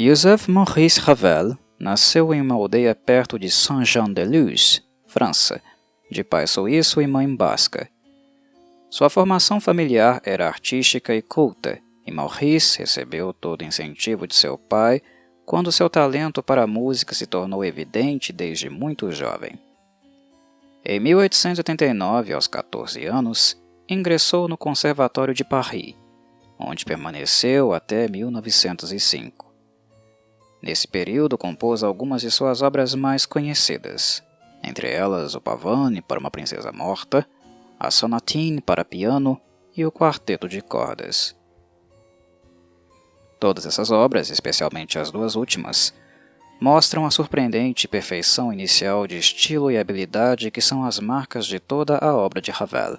Joseph Maurice Ravel nasceu em uma aldeia perto de Saint-Jean-de-Luz, França, de pai suíço e mãe basca. Sua formação familiar era artística e culta, e Maurice recebeu todo o incentivo de seu pai quando seu talento para a música se tornou evidente desde muito jovem. Em 1889, aos 14 anos, ingressou no Conservatório de Paris, onde permaneceu até 1905. Nesse período, compôs algumas de suas obras mais conhecidas, entre elas o Pavane para uma Princesa Morta, a Sonatine para piano e o Quarteto de Cordas. Todas essas obras, especialmente as duas últimas, mostram a surpreendente perfeição inicial de estilo e habilidade que são as marcas de toda a obra de Ravel.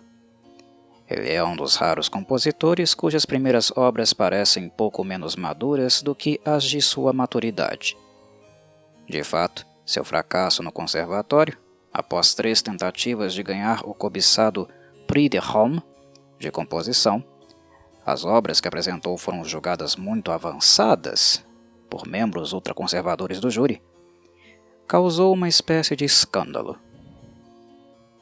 Ele é um dos raros compositores cujas primeiras obras parecem pouco menos maduras do que as de sua maturidade. De fato, seu fracasso no conservatório, após 3 tentativas de ganhar o cobiçado Prix de Rome de composição, as obras que apresentou foram julgadas muito avançadas por membros ultraconservadores do júri, causou uma espécie de escândalo.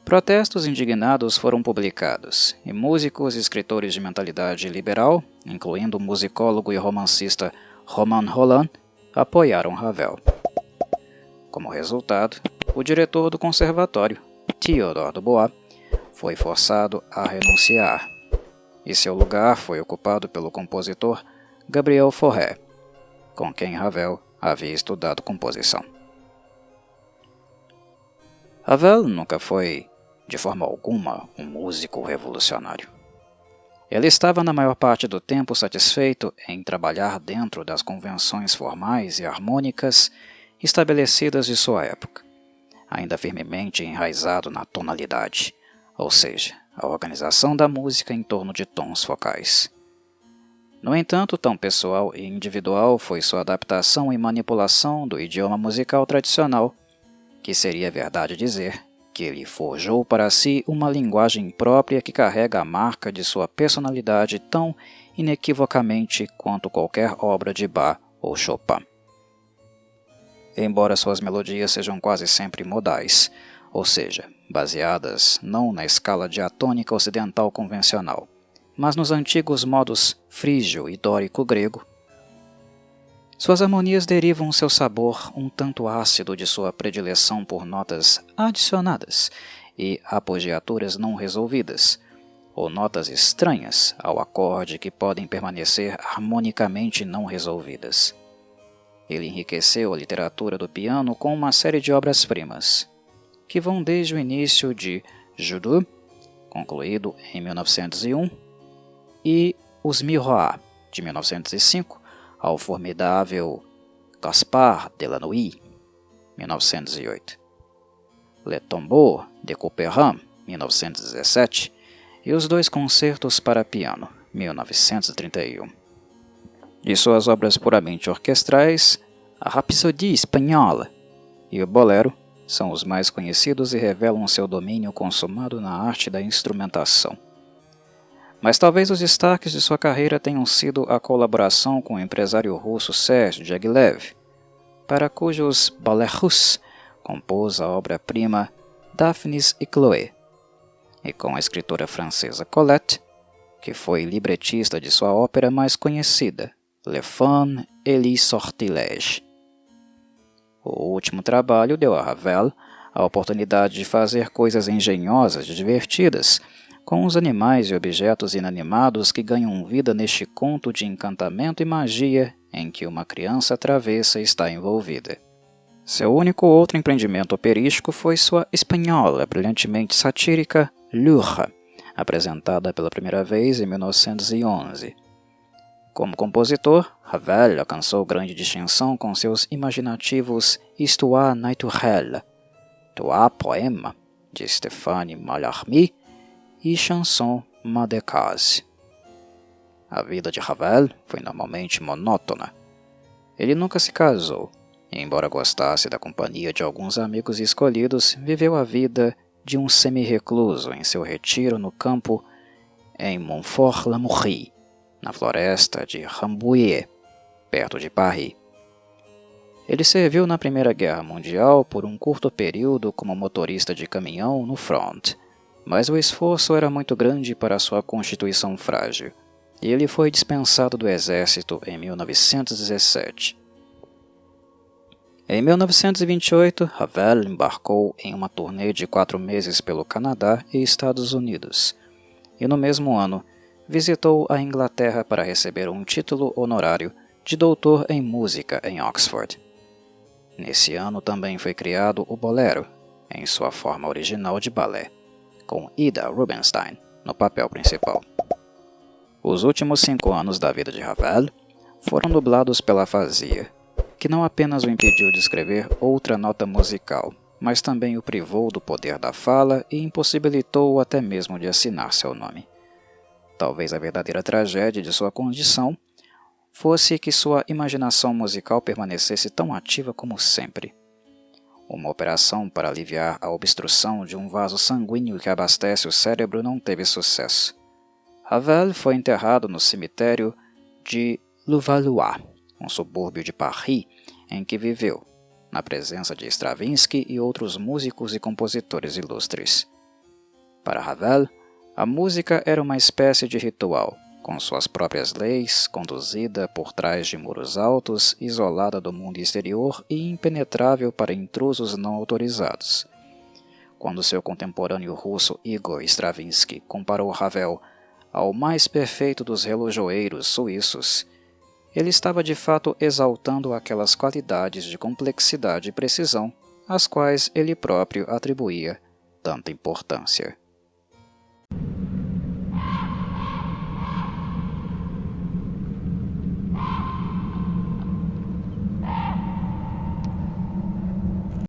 Protestos indignados foram publicados, e músicos e escritores de mentalidade liberal, incluindo o musicólogo e romancista Romain Rolland, apoiaram Ravel. Como resultado, o diretor do conservatório, Théodore Dubois, foi forçado a renunciar, e seu lugar foi ocupado pelo compositor Gabriel Fauré, com quem Ravel havia estudado composição. Ravel nunca foi, de forma alguma, um músico revolucionário. Ele estava na maior parte do tempo satisfeito em trabalhar dentro das convenções formais e harmônicas estabelecidas de sua época, ainda firmemente enraizado na tonalidade, ou seja, a organização da música em torno de tons focais. No entanto, tão pessoal e individual foi sua adaptação e manipulação do idioma musical tradicional, que seria verdade dizer que ele forjou para si uma linguagem própria que carrega a marca de sua personalidade tão inequivocamente quanto qualquer obra de Bach ou Chopin. Embora suas melodias sejam quase sempre modais, ou seja, baseadas não na escala diatônica ocidental convencional, mas nos antigos modos frígio e dórico grego, suas harmonias derivam seu sabor um tanto ácido de sua predileção por notas adicionadas e apogiaturas não resolvidas, ou notas estranhas ao acorde que podem permanecer harmonicamente não resolvidas. Ele enriqueceu a literatura do piano com uma série de obras-primas, que vão desde o início de Judo, concluído em 1901, e Os Miroirs, de 1905, ao formidável Gaspard de la Nuit, 1908, Le Tombeau de Couperin, 1917, e os 2 concertos para piano, 1931. De suas obras puramente orquestrais, a Rhapsodie Espanhola e o Bolero são os mais conhecidos e revelam seu domínio consumado na arte da instrumentação. Mas talvez os destaques de sua carreira tenham sido a colaboração com o empresário russo Serge Diaghilev, para cujos Ballets Russes compôs a obra-prima Daphnis e Chloé, e com a escritora francesa Colette, que foi libretista de sua ópera mais conhecida, Les Femmes et les Sortilèges. O último trabalho deu a Ravel a oportunidade de fazer coisas engenhosas e divertidas com os animais e objetos inanimados que ganham vida neste conto de encantamento e magia em que uma criança travessa está envolvida. Seu único outro empreendimento operístico foi sua espanhola brilhantemente satírica Lure, apresentada pela primeira vez em 1911. Como compositor, Ravel alcançou grande distinção com seus imaginativos Histoire naturelle, Trois Poèmes, de Stéphane Mallarmé, e Chanson Mendicase. A vida de Ravel foi normalmente monótona. Ele nunca se casou, e embora gostasse da companhia de alguns amigos escolhidos, viveu a vida de um semi-recluso em seu retiro no campo em Montfort-l'Amaury, na floresta de Rambouillet, perto de Paris, Ele serviu na Primeira Guerra Mundial por um curto período como motorista de caminhão no front, mas o esforço era muito grande para sua constituição frágil, e ele foi dispensado do exército em 1917. Em 1928, Ravel embarcou em uma turnê de 4 meses pelo Canadá e Estados Unidos, e no mesmo ano visitou a Inglaterra para receber um título honorário de doutor em música em Oxford. Nesse ano também foi criado o bolero, em sua forma original de balé, com Ida Rubinstein no papel principal. Os últimos 5 anos da vida de Ravel foram nublados pela afasia, que não apenas o impediu de escrever outra nota musical, mas também o privou do poder da fala e impossibilitou-o até mesmo de assinar seu nome. Talvez a verdadeira tragédia de sua condição fosse que sua imaginação musical permanecesse tão ativa como sempre. Uma operação para aliviar a obstrução de um vaso sanguíneo que abastece o cérebro não teve sucesso. Ravel foi enterrado no cemitério de Levallois, um subúrbio de Paris, em que viveu, na presença de Stravinsky e outros músicos e compositores ilustres. Para Ravel, a música era uma espécie de ritual, com suas próprias leis, conduzida por trás de muros altos, isolada do mundo exterior e impenetrável para intrusos não autorizados. Quando seu contemporâneo russo Igor Stravinsky comparou Ravel ao mais perfeito dos relojoeiros suíços, ele estava de fato exaltando aquelas qualidades de complexidade e precisão às quais ele próprio atribuía tanta importância.